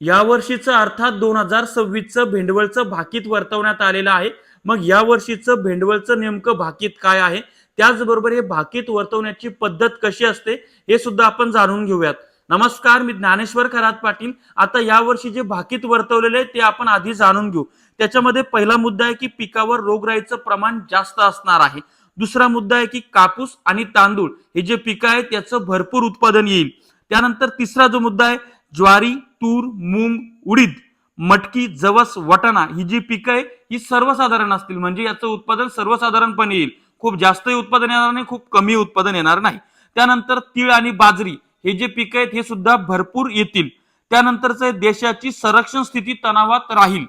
या वर्षीचं अर्थात 2026चं भेंडवळचं भाकीत वर्तवण्यात आलेलं आहे. मग या वर्षीचं भेंडवळचं नेमकं भाकीत काय आहे, त्याचबरोबर हे भाकीत वर्तवण्याची पद्धत कशी असते हे सुद्धा आपण जाणून घेऊयात. नमस्कार, मी ज्ञानेश्वर खरात पाटील. आता या वर्षी जे भाकीत वर्तवलेले आहे ते आपण आधी जाणून घेऊ. त्याच्यामध्ये पहिला मुद्दा आहे की पिकावर रोगराईचं प्रमाण जास्त असणार आहे. दुसरा मुद्दा आहे की कापूस आणि तांदूळ हे जे पिकं आहे त्याचं भरपूर उत्पादन येईल. त्यानंतर तिसरा जो मुद्दा आहे ज्वारी, तूर, मूग, उडीद, मटकी, जवस, वाटाणा ही जी पिकं आहे ही सर्वसाधारण असतील, म्हणजे याचं उत्पादन सर्वसाधारणपणे येईल. खूप जास्तही उत्पादन येणार नाही, खूप कमी उत्पादन येणार नाही. त्यानंतर तीळ आणि बाजरी हे जे पिकं आहेत हे सुद्धा भरपूर येतील. त्यानंतरच देशाची संरक्षण स्थिती तणावात राहील.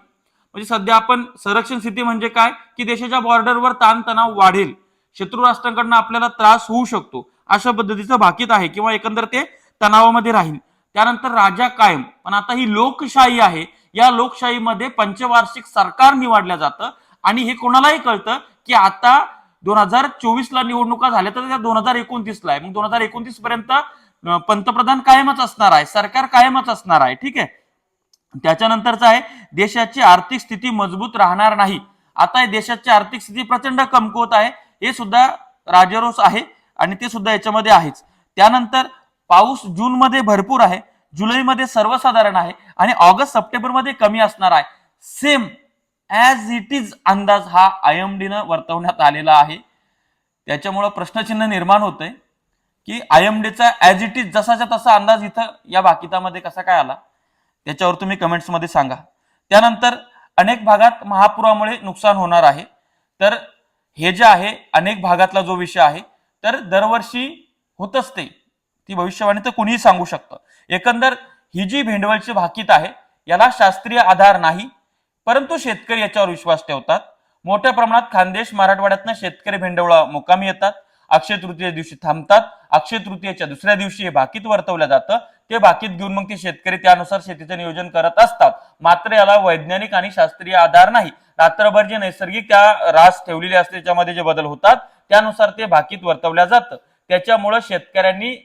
म्हणजे सध्या आपण संरक्षण स्थिती म्हणजे काय की देशाच्या बॉर्डरवर ताणतणाव वाढेल, शत्रू राष्ट्रांकडून आपल्याला त्रास होऊ शकतो, अशा पद्धतीचं भाकीत आहे किंवा एकंदर ते तणावामध्ये राहील. त्यानंतर राजा कायम, पण आता ही लोकशाही आहे, या लोकशाहीमध्ये पंचवार्षिक सरकार निवडलं जातं आणि हे कोणालाही कळतं की आता 2024ला निवडणुका झाल्या तर त्या 2029ला आहे. मग 2029 पर्यंत पंतप्रधान कायमच असणार आहे, सरकार कायमच असणार आहे. ठीक आहे. त्याच्यानंतरच आहे देशाची आर्थिक स्थिती मजबूत राहणार नाही. आता देशाची आर्थिक स्थिती प्रचंड कमकुवत आहे, हे सुद्धा राजरोस आहे आणि ते सुद्धा याच्यामध्ये आहेच. त्यानंतर पाऊस जून मध्ये भरपूर आहे, जुलैमध्ये सर्वसाधारण आहे आणि ऑगस्ट सप्टेंबर मध्ये कमी असणार आहे. सेम ऍज इट इज अंदाज हा आयएमडीनं वर्तवण्यात आलेला आहे. त्याच्यामुळे प्रश्नचिन्ह निर्माण होतंय की आयएमडीचा ऍज इट इज जसाच्या तसा अंदाज इथं या भाकितामध्ये कसा काय आला, त्याच्यावर तुम्ही कमेंट्स मध्ये सांगा. त्यानंतर अनेक भागात महापुरामुळे नुकसान होणार आहे. तर हे जे आहे अनेक भागातला जो विषय आहे तर दरवर्षी होत असते, ती भविष्यवाणी तर कोणीही सांगू शकतं. एकंदर ही जी भेंडवळची भाकीत आहे याला शास्त्रीय आधार नाही, परंतु शेतकरी याच्यावर विश्वास ठेवतात. मोठ्या प्रमाणात खानदेश मराठवाड्यातनं शेतकरी भेंडवळा मुक्कामी येतात, अक्षय तृतीय दिवशी थांबतात. अक्षय तृतीयेच्या दुसऱ्या दिवशी हे भाकीत वर्तवलं जातं. ते भाकीत घेऊन मग ते शेतकरी त्यानुसार शेतीचं नियोजन करत असतात. मात्र याला वैज्ञानिक आणि शास्त्रीय आधार नाही. रात्रभर जे नैसर्गिक त्या रास ठेवलेली असते त्याच्यामध्ये जे बदल होतात त्यानुसार ते भाकीत वर्तवल्या जातं. त्याच्यामुळे शेतकऱ्यांनी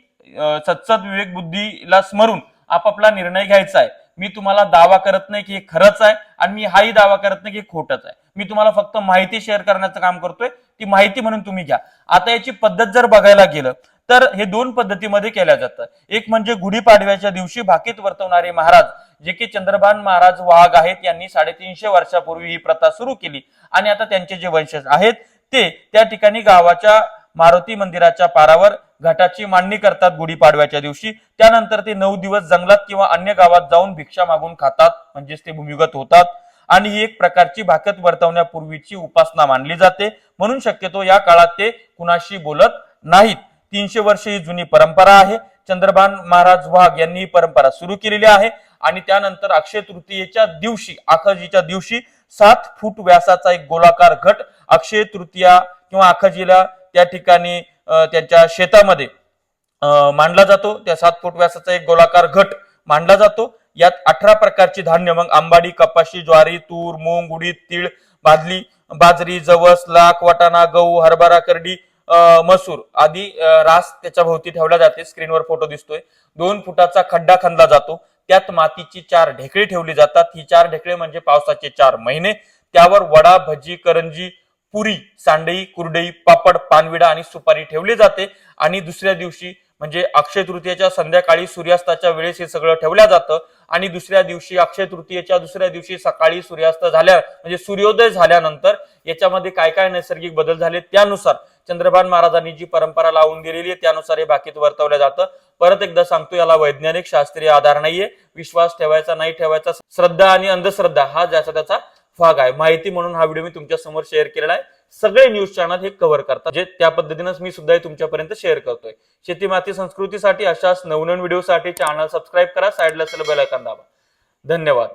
सत्सद विवेक बुद्धीला स्मरून आपापला निर्णय घ्यायचा आहे. मी तुम्हाला दावा करत नाही की हे खरंच आहे आणि मी हाही दावा करत नाही की खोटच आहे. मी तुम्हाला फक्त माहिती शेअर करण्याचं काम करतोय, ती माहिती म्हणून तुम्ही घ्या. आता याची पद्धत जर बघायला गेलं तर हे दोन पद्धतीमध्ये केल्या जातं. एक म्हणजे गुढीपाडव्याच्या दिवशी भाकीत वर्तवणारे महाराज जे की चंद्रभान महाराज वाघ आहेत, यांनी 350 वर्षापूर्वी ही प्रथा सुरू केली आणि आता त्यांचे जे वंशज आहेत ते त्या ठिकाणी गावाच्या मारुती मंदिराच्या पारावर घाटाची मांडणी करतात गुढीपाडव्याच्या दिवशी. त्यानंतर ते 9 दिवस जंगलात किंवा अन्य गावात जाऊन भिक्षा मागून खातात, म्हणजेच ते भूमिगत होतात. आणि ही एक प्रकारची भाकत वर्तवण्यापूर्वीची उपासना मानली जाते, म्हणून शक्यतो या काळात ते कुणाशी बोलत नाहीत. 300 वर्ष ही जुनी परंपरा आहे. चंद्रभान महाराज वाघ यांनी ही परंपरा सुरू केलेली आहे. आणि त्यानंतर अक्षय तृतीयेच्या दिवशी, आखजीच्या दिवशी 7 फूट व्यासाचा एक गोलाकार घट अक्षय तृतीया किंवा आखजीला त्या ठिकाणी त्यांच्या शेतामध्ये मांडला जातो. त्या 7 फूट व्यासाचा एक गोलाकार घट मांडला जातो. यात 18 प्रकारची धान्य, मग आंबाडी, कपाशी, ज्वारी, तूर, मूग, उडीद, तीळ, बाजरी, जवस, लाख, वाटाणा, गहू, हरभरा, करडी, मसूर आदी रास त्याच्या भोवती ठेवला जाते. स्क्रीनवर फोटो दिसतोय. 2 फुटाचा खड्डा खणला जातो. त्यात मातीची 4 ढेकळे ठेवली जातात. ही 4 ढेकळे म्हणजे पावसाचे 4 महिने. त्यावर वडा, भजी, करंजी, पुरी, सांडई, कुरडई, पापड, पानविडा आणि सुपारी ठेवली जाते. आणि दुसऱ्या दिवशी म्हणजे अक्षय तृतीयेच्या संध्याकाळी सूर्यास्ताच्या वेळेस हे सगळं ठेवलं जातं. आणि दुसऱ्या दिवशी अक्षय तृतीयेच्या दुसऱ्या दिवशी सकाळी सूर्यास्त झाल्या म्हणजे सूर्योदय झाल्यानंतर याच्यामध्ये काय काय नैसर्गिक बदल झाले त्यानुसार चंद्रभान महाराजांनी जी परंपरा लावून दिलेली आहे त्यानुसार हे भाकीत वर्तवलं जातं. परत एकदा सांगतो, याला वैज्ञानिक शास्त्रीय आधार नाहीये. विश्वास ठेवायचा नाही ठेवायचा, श्रद्धा आणि अंधश्रद्धा हा ज्याचा त्याचा भाग आहे. माहिती म्हणून हा व्हिडिओ मी तुमच्या समोर शेअर केलेला आहे. सगळे न्यूज चॅनल हे कव्हर करतात, जे त्या पद्धतीनेच मी सुद्धा तुमच्यापर्यंत शेअर करतोय. शेती माती संस्कृतीसाठी अशाच नवनवीन व्हिडिओसाठी चॅनल सबस्क्राईब करा, साईडला बेल आयकॉन दाबा. धन्यवाद.